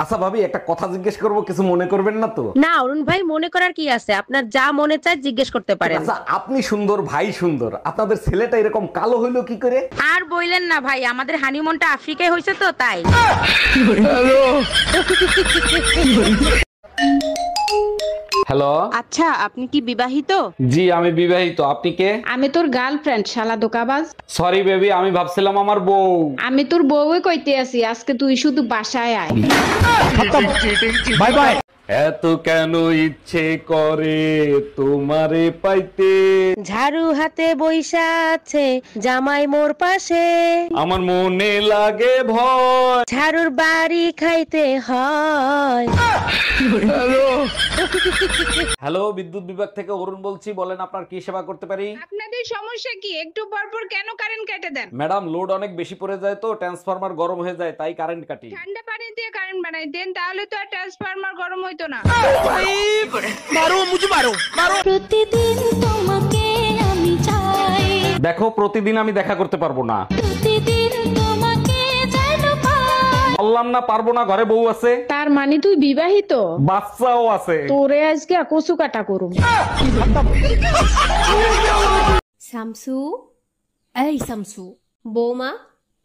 আচ্ছা ভাবি, একটা কথা জিজ্ঞেস করব, কিছু মনে করবেন না তো? না অরুণ ভাই, মনে করার কি আছে, আপনার যা মনে চায় জিজ্ঞেস করতে পারেন। আচ্ছা, আপনি সুন্দর, ভাই সুন্দর, আপনাদের ছেলেটা এরকম কালো হইলো কি করে? আর বইলেন না ভাই, আমাদের হানিমুনটা আফ্রিকায় হয়েছে তো তাই। হ্যালো। আচ্ছা, আপনি কি বিবাহিত? জি আমি বিবাহিত। আপনি কে? আমি তোর গার্লফ্রেন্ড, শালা দোকাবাজ। সরি বেবি, আমি ভাবছিলাম আমার বউ। আমি তোর বউই কইতে আছি, আজকে তুই শুধু বাসায় আয়। Bye bye. এত কেন ইচ্ছে করে তোমারে পাইতে, ঝাড়ু হাতে বইসা আছে জামাই মোর পাশে, আমার মনে লাগে ভয়। ঝাড়ুর বাড়ি খাইতে হয়। হ্যালো, বিদ্যুৎ বিভাগ থেকে অরুণ বলছি, বলেন আপনার কি সেবা করতে পারি? আপনাদের সমস্যা কি? একটু পর পর কেন কারেন্ট কেটে দেন? ম্যাডাম, লোড অনেক বেশি পড়ে যায় তো ট্রান্সফরমার গরম হয়ে যায়, তাই কারেন্ট কাটি। ঠান্ডা পানি দিয়ে কারেন্ট বানাই দেন, তাহলে তো আর ট্রান্সফরমার গরম হইতো না। প্রতিদিন তোমাকে আমি চাই, দেখো, প্রতিদিন আমি দেখা করতে পারবো না। প্রতিদিন তোমাকে যেন পাই। বললাম না পারবো না, ঘরে বউ আছে, তার মানে তুই বিবাহিত? বাচ্চাও আছে। তোরে আজকে কচু কাটা করুম। শামসু, এই শামসু, বৌমা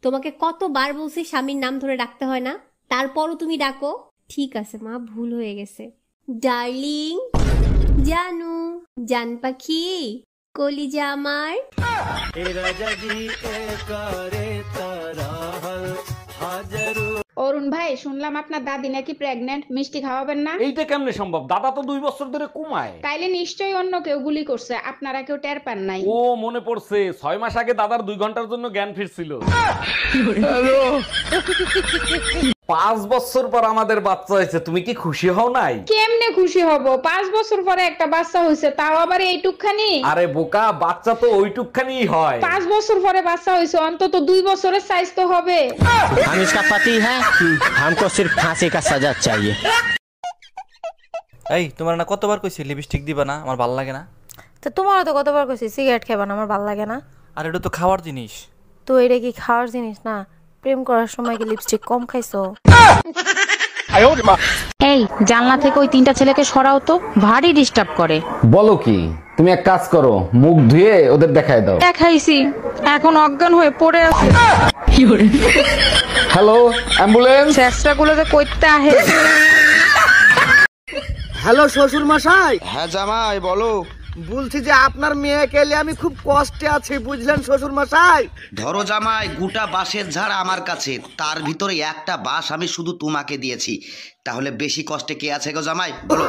তোমাকে কতবার বলছি স্বামীর নাম ধরে ডাকতে হয় না, তারপরও তুমি ডাকো। ঠিক আছে মা, ভুল হয়ে গেছে। ডার্লিং, জানু, জান পাখি, কলিজা আমার। অরুণ ভাই, শুনলাম আপনার দাদি নাকি প্রেগনেন্ট, মিষ্টি খাওয়াবেন না? এইটা কেমনে সম্ভব? দাদা তো 2 বছর ধরে কমায়। তাইলে নিশ্চয়ই অন্য কেউ গুলি করছে, আপনারা কেউ টের পান নাই। ও মনে পড়ছে, 6 মাস আগে দাদার 2 ঘন্টার জন্য জ্ঞান ফিরছিল। 5 বছর পর আমাদের বাচ্চা হয়েছে, তুমি কি খুশি হও নাই? কেমনে খুশি হব? 5 বছর পরে একটা বাচ্চা হয়েছে, তাও আবার এইটুকখানি। আরে বোকা, বাচ্চা তো ওইটুকখানি হয়। 5 বছর পরে বাচ্চা হয়েছে, অন্তত 2 বছরের সাইজ তো হবে। हम इसका पति है, हमको सिर्फ फांसी का सजा चाहिए। এই তোমার না কতবার কইছি লিপস্টিক দিবা না, আমার ভালো লাগে না। তো তোমারও তো কতবার কইছি সিগারেট খাবা না, আমার ভালো লাগে না। আর এটা তো খাওয়ার জিনিস। তো এটা কি খাওয়ার জিনিস না? প্রেম করার সময় কি লিপস্টিক কম খাইছো? এই জানলা থেকে ওই 3টা ছেলেকে সরাও তো, ভারী ডিস্টার্ব করে। বলো কি? তুমি এক কাজ করো, মুখ ধুয়ে ওদের দেখায় দাও। দেখাইছি, এখন অজ্ঞান হয়ে পড়ে আছে। Hello, ambulance. চেষ্টা গুলো যে কইতে আহে। হ্যালো শ্বশুর মশাই। হ্যাঁ জামাই বলো। বলছি যে আপনার মেয়েকে নিয়ে আমি খুব কষ্টে আছি, বুঝলেন শ্বশুর মশাই। ধরো জামাই, গোটা বাঁশের ঝাড় আমার কাছে, তার ভিতরে একটা বাঁশ আমি শুধু তোমাকে দিয়েছি, তাহলে বেশি কষ্টে কে আছে গো জামাই বলো?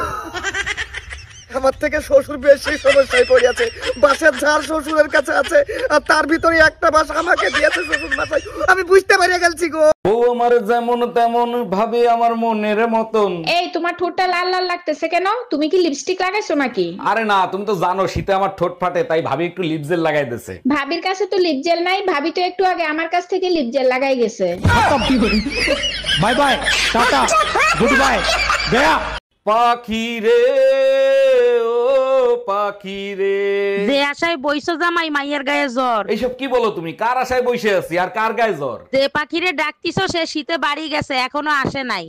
আমার থেকে শ্বশুর বেশি সমস্যায় পড়ে আছে। বাঁশের ঝাড় শ্বশুরের কাছে আছে, আর তার ভিতরে একটা বাঁশ আমাকে দিয়েছে শ্বশুর মশাই। আমি বুঝতে পেরে গেছি গো। ও আমার যেমন তেমন ভাবে আমার মনের মতন। এই তোমার ঠোঁটটা লাল লাল লাগতেছে কেন? তুমি কি লিপস্টিক লাগাইছো নাকি? আরে না, তুমি তো জানো শীতে আমার ঠোঁট ফাটে, তাই ভাবি একটু লিপ জেল লাগাই দিয়েছে। ভাবির কাছে তো লিপ জেল নাই, ভাবি তো একটু আগে আমার কাছ থেকে লিপ জেল লাগাই গেছে। Bye bye, tata, good bye, Gaya. পাখি রে, ও পাখি রে, যে আশায় বইছো জামাই, মাইয়ের গায়ে জ্বর। এইসব কি বলো তুমি? কার আশায় বসে আছি আর কার গায়ে জ্বর? যে পাখিরে ডাকতিছো সে শীতে বাড়ি গেছে, এখনো আসে নাই।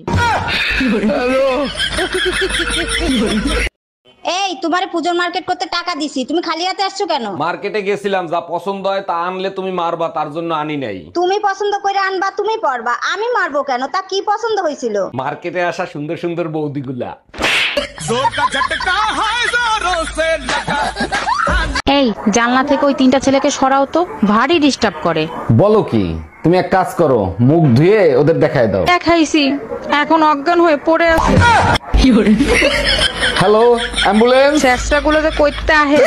এই তোমারে পূজোর মার্কেট করতে টাকা দিছি, তুমি খালি হাতে আসছো কেন? মার্কেটে গেছিলাম, যা পছন্দ হয় তা আনলে তুমি মারবা, তার জন্য আনি নাই। তুমি পছন্দ করে আনবা, তুমি পরবা, আমি মারবো কেন? তা কি পছন্দ হয়েছিল? মার্কেটে আসা সুন্দর সুন্দর বৌদিগুলা। এই জানলা থেকে ওই 3টা ছেলেকে সরাও তো, ভারী ডিস্টার্ব করে। বলো কি? তুমি এক কাজ করো, মুখ ধুয়ে ওদের দেখায় দাও। দেখাইছি, এখন অজ্ঞান হয়ে পড়ে আছে। Hello, ambulance. চেষ্টা গুলো যে কইতে আহে।